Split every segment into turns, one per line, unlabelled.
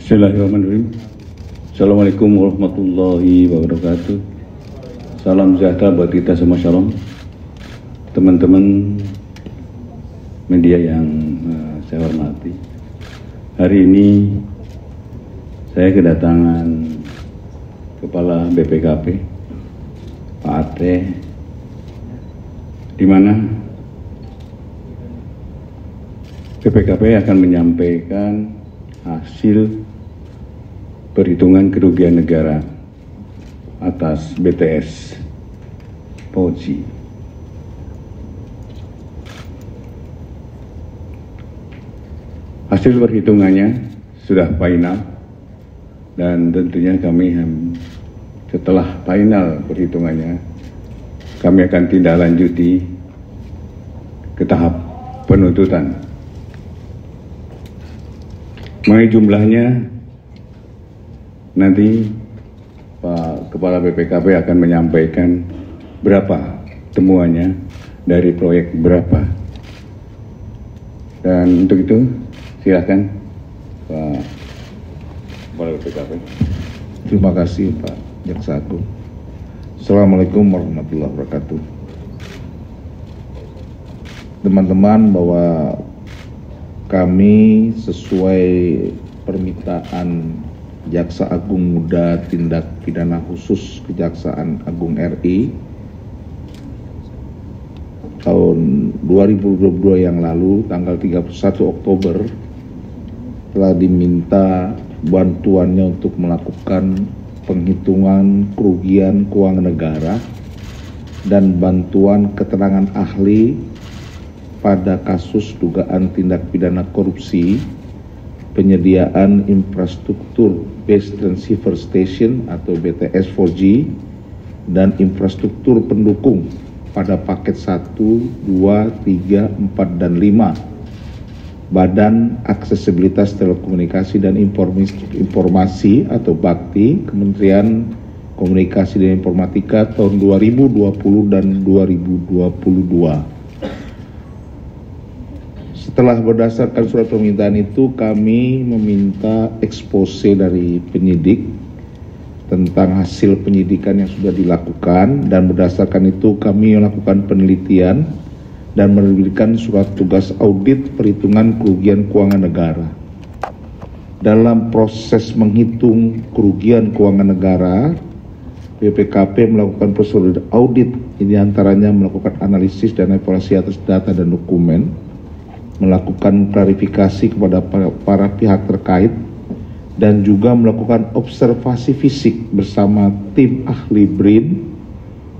Bismillahirrahmanirrahim. Assalamualaikum warahmatullahi wabarakatuh. Salam sejahtera buat kita semua, shalom. Teman-teman media yang saya hormati, hari ini saya kedatangan Kepala BPKP, Pak Ate, di mana BPKP akan menyampaikan hasil perhitungan kerugian negara atas BTS Poci. Hasil perhitungannya sudah final dan tentunya kami setelah final perhitungannya kami akan tindak lanjuti ke tahap penuntutan. Mengenai jumlahnya, nanti Pak Kepala BPKP akan menyampaikan berapa temuannya dari proyek berapa. Dan untuk itu silakan Pak Kepala BPKP.
Terima kasih Pak Jaksa Agung. Assalamualaikum warahmatullahi wabarakatuh. Teman-teman, bahwa kami sesuai permintaan Jaksa Agung Muda Tindak Pidana Khusus Kejaksaan Agung RI tahun 2022 yang lalu, tanggal 31 Oktober, telah diminta bantuannya untuk melakukan penghitungan kerugian keuangan negara dan bantuan keterangan ahli pada kasus dugaan tindak pidana korupsi penyediaan infrastruktur Base Transceiver Station atau BTS 4G dan infrastruktur pendukung pada paket 1, 2, 3, 4, dan 5 Badan Aksesibilitas Telekomunikasi dan Informasi atau BAKTI Kementerian Komunikasi dan Informatika tahun 2020 dan 2022. Setelah berdasarkan surat permintaan itu, kami meminta expose dari penyidik tentang hasil penyidikan yang sudah dilakukan, dan berdasarkan itu kami melakukan penelitian dan menerbitkan surat tugas audit perhitungan kerugian keuangan negara. Dalam proses menghitung kerugian keuangan negara, BPKP melakukan prosedur audit, ini antaranya melakukan analisis dan evaluasi atas data dan dokumen, melakukan klarifikasi kepada para pihak terkait, dan juga melakukan observasi fisik bersama tim ahli BRIN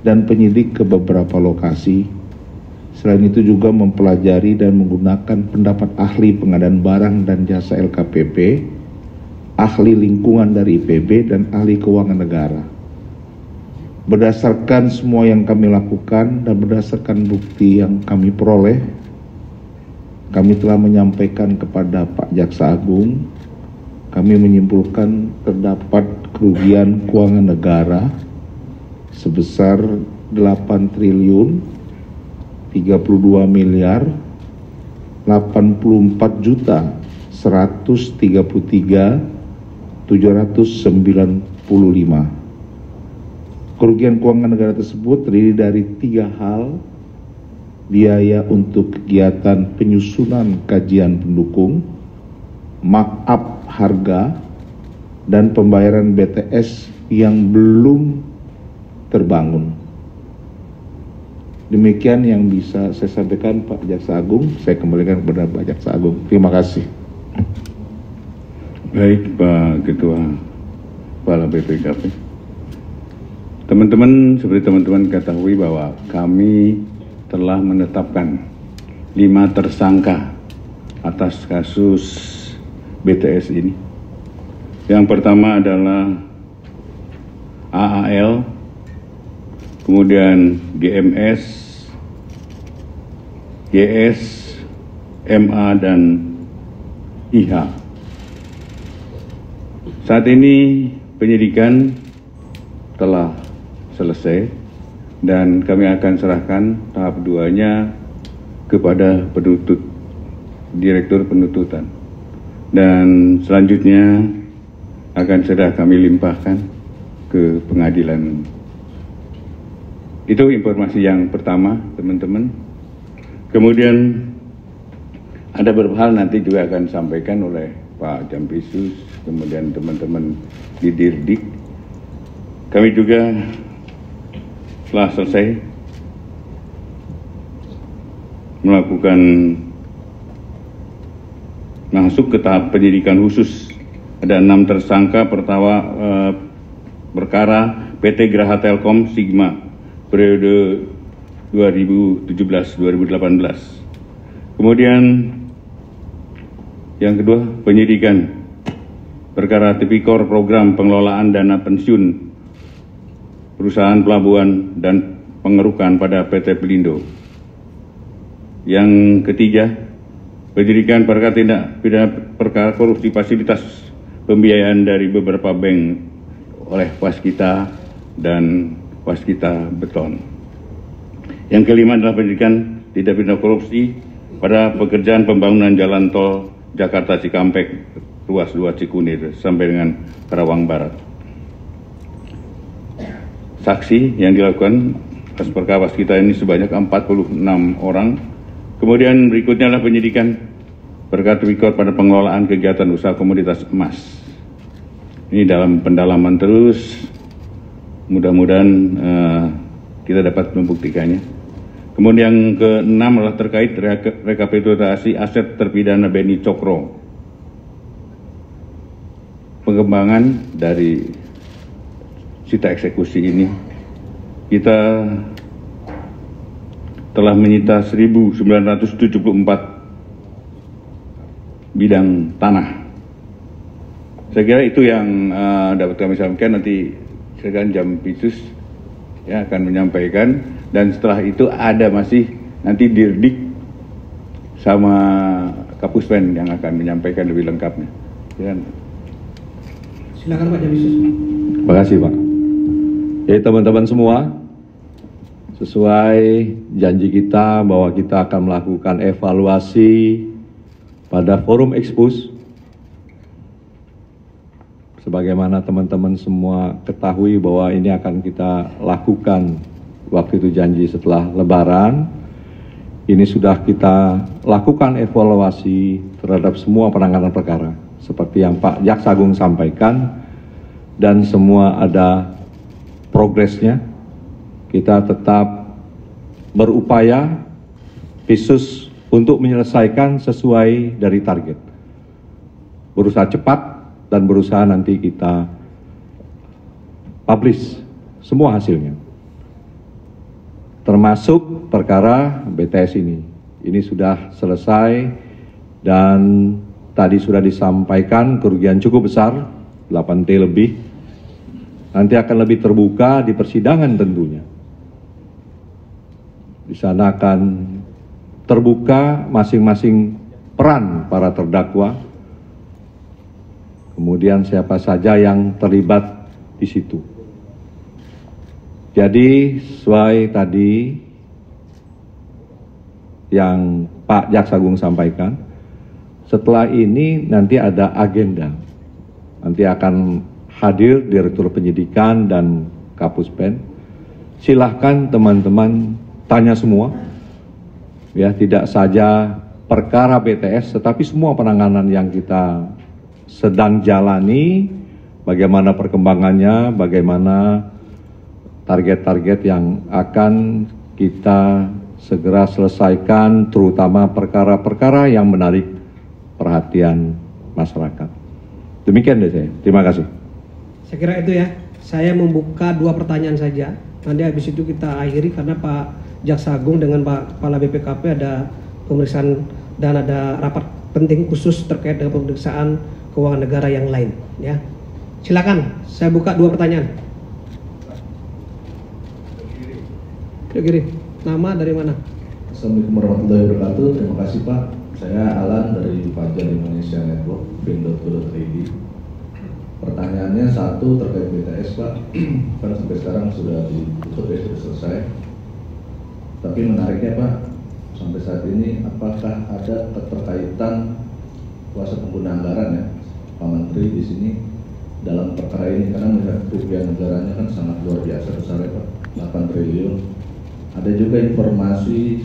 dan penyidik ke beberapa lokasi. Selain itu juga mempelajari dan menggunakan pendapat ahli pengadaan barang dan jasa LKPP, ahli lingkungan dari IPB, dan ahli keuangan negara. Berdasarkan semua yang kami lakukan dan berdasarkan bukti yang kami peroleh, kami telah menyampaikan kepada Pak Jaksa Agung, kami menyimpulkan terdapat kerugian keuangan negara sebesar 8 triliun 32 miliar 84 juta 133 795. Kerugian keuangan negara tersebut terdiri dari 3 hal: biaya untuk kegiatan penyusunan kajian pendukung, markup harga, dan pembayaran BTS yang belum terbangun. Demikian yang bisa saya sampaikan Pak Jaksa Agung. Saya kembalikan kepada Pak Jaksa Agung. Terima kasih.
Baik Pak Ketua Kepala BPKP. Teman-teman, seperti teman-teman ketahui bahwa kami telah menetapkan 5 tersangka atas kasus BTS ini. Yang pertama adalah AAL, kemudian GMS, GS, MA, dan IH. Saat ini penyidikan telah selesai dan kami akan serahkan tahap 2-nya kepada penuntut, Direktur Penuntutan. Dan selanjutnya akan segera kami limpahkan ke pengadilan. Itu informasi yang pertama, teman-teman. Kemudian ada beberapa hal nanti juga akan disampaikan oleh Pak Jampisus, kemudian teman-teman di Dirdik. Kami juga telah selesai melakukan masuk ke tahap penyidikan khusus. Ada 6 tersangka perkara PT Graha Telkom Sigma periode 2017-2018. Kemudian yang kedua, penyidikan perkara tipikor program pengelolaan dana pensiun perusahaan pelabuhan dan pengerukan pada PT Pelindo. Yang ketiga, penyidikan perkara tindak pidana perkara korupsi fasilitas pembiayaan dari beberapa bank oleh Waskita dan Waskita Beton. Yang kelima adalah penyidikan tindak pidana korupsi pada pekerjaan pembangunan jalan tol Jakarta Cikampek ruas 2 Cikunir sampai dengan Karawang Barat. Saksi yang dilakukan atas perkara Waskita ini sebanyak 46 orang. Kemudian berikutnya adalah penyidikan perkara tipikor pada pengelolaan kegiatan usaha komoditas emas. Ini dalam pendalaman terus, mudah-mudahan kita dapat membuktikannya. Kemudian yang keenam adalah terkait rekapitulasi aset terpidana Beni Cokro. Pengembangan dari sita eksekusi ini, kita telah menyita 1.974 bidang tanah. Saya kira itu yang dapat kami sampaikan. Nanti silakan Jampisus ya akan menyampaikan, dan setelah itu ada masih nanti Dirdik sama Kapuspen yang akan menyampaikan lebih lengkapnya.
Silakan Pak Jampisus.
Terima kasih Pak. Teman-teman semua, sesuai janji kita bahwa kita akan melakukan evaluasi pada forum Expus. Sebagaimana teman-teman semua ketahui bahwa ini akan kita lakukan waktu itu janji setelah Lebaran. Ini sudah kita lakukan evaluasi terhadap semua penanganan perkara. Seperti yang Pak Jaksa Agung sampaikan, dan semua ada progresnya. Kita tetap berupaya khusus untuk menyelesaikan sesuai dari target. Berusaha cepat dan berusaha nanti kita publish semua hasilnya. Termasuk perkara BTS ini. Ini sudah selesai dan tadi sudah disampaikan kerugian cukup besar, 8T lebih. Nanti akan lebih terbuka di persidangan tentunya. Di sana akan terbuka masing-masing peran para terdakwa, kemudian siapa saja yang terlibat di situ. Jadi sesuai tadi yang Pak Jaksa Agung sampaikan, setelah ini nanti ada agenda. Nanti akan hadir Direktur Penyidikan dan Kapuspen. Silahkan teman-teman tanya semua, ya, tidak saja perkara BTS, tetapi semua penanganan yang kita sedang jalani, bagaimana perkembangannya, bagaimana target-target yang akan kita segera selesaikan, terutama perkara-perkara yang menarik perhatian masyarakat. Demikian dari saya. Terima kasih.
Saya kira itu ya. Saya membuka 2 pertanyaan saja. Nanti habis itu kita akhiri karena Pak Jaksa Agung dengan Pak Kepala BPKP ada pemeriksaan dan ada rapat penting khusus terkait dengan pemeriksaan keuangan negara yang lain. Ya, silakan. Saya buka 2 pertanyaan. Kiri. Nama dari mana?
Assalamualaikum warahmatullahi wabarakatuh. Terima kasih Pak. Saya Alan dari Fajar Indonesia Network, bin.co.id. Pertanyaannya satu terkait BTS Pak. Kan sampai sekarang sudah ditutup ya, sudah selesai. Tapi menariknya Pak, sampai saat ini apakah ada keterkaitan kuasa pengguna anggaran ya, Pak Menteri di sini dalam perkara ini, karena melihat kerugian negaranya kan sangat luar biasa besar ya Pak, 8 triliun. Ada juga informasi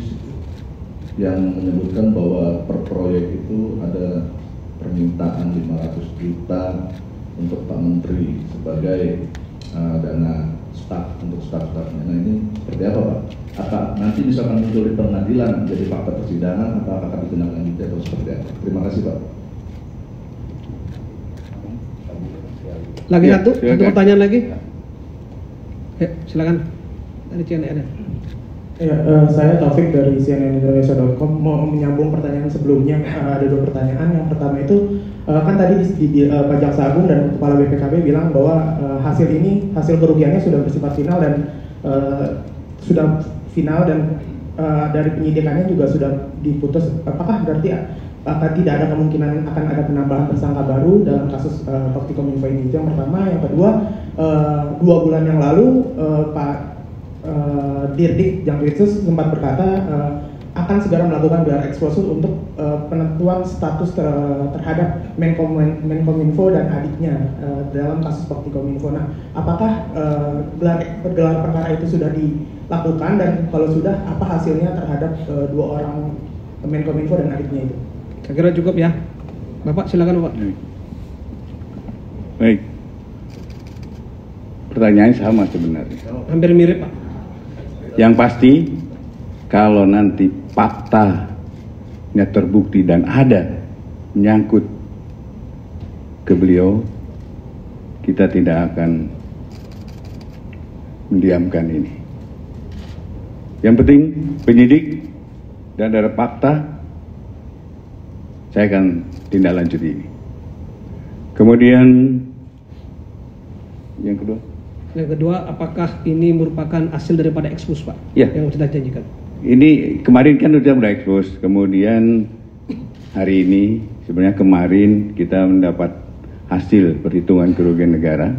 yang menyebutkan bahwa per proyek itu ada permintaan 500 juta untuk Pak Menteri sebagai dana staf untuk staf-stafnya. Nah ini seperti apa Pak? Apa nanti misalkan muncul di pengadilan menjadi fakta persidangan, apakah akan ditindaklanjuti atau seperti apa? Terima kasih Pak.
Lagi
Ya,
satu
silakan.
pertanyaan lagi. Ya, silakan. Dari CNN.
Ya, saya Taufik dari cnnindonesia.com mau menyambung pertanyaan sebelumnya. Ada 2 pertanyaan. Yang pertama itu kan tadi Pak Jaksa Agung dan Kepala BPKP bilang bahwa hasil kerugiannya sudah bersifat final dan dari penyidikannya juga sudah diputus. Apakah berarti tidak ada kemungkinan akan ada penambahan tersangka baru dalam kasus Toktikominfo ini? Itu yang pertama. Yang kedua, 2 bulan yang lalu Pak Dirdik Jampitsus sempat berkata akan segera melakukan gelar eksplosif untuk penentuan status terhadap Menkominfo dan adiknya dalam kasus Toktikominfo. Nah, apakah gelar perkara itu sudah dilakukan dan kalau sudah, apa hasilnya terhadap 2 orang Menkominfo dan adiknya itu?
Saya kira cukup ya. Bapak silakan Bapak.
Baik. Pertanyaan sama sebenarnya.
Hampir mirip Pak.
Yang pasti kalau nanti faktanya terbukti dan ada menyangkut ke beliau, kita tidak akan mendiamkan ini. Yang penting penyidik dan ada fakta, saya akan tindak lanjut ini. Kemudian yang kedua.
Yang kedua, apakah ini merupakan hasil daripada ekspos Pak?
Ya.
Yang sudah janjikan.
Ini kemarin kan sudah ekspos, kemudian hari ini, sebenarnya kemarin kita mendapat hasil perhitungan kerugian negara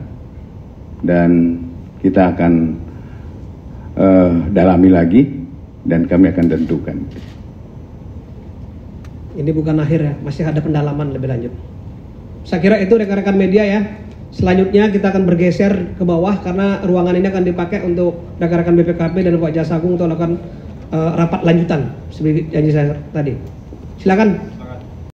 dan kita akan dalami lagi dan kami akan tentukan.
Ini bukan akhir ya, masih ada pendalaman lebih lanjut. Saya kira itu rekan-rekan media ya. Selanjutnya kita akan bergeser ke bawah karena ruangan ini akan dipakai untuk rekan-rekan BPKP dan Pak Jaksa Agung untuk melakukan rapat lanjutan seperti janji saya tadi. Silakan.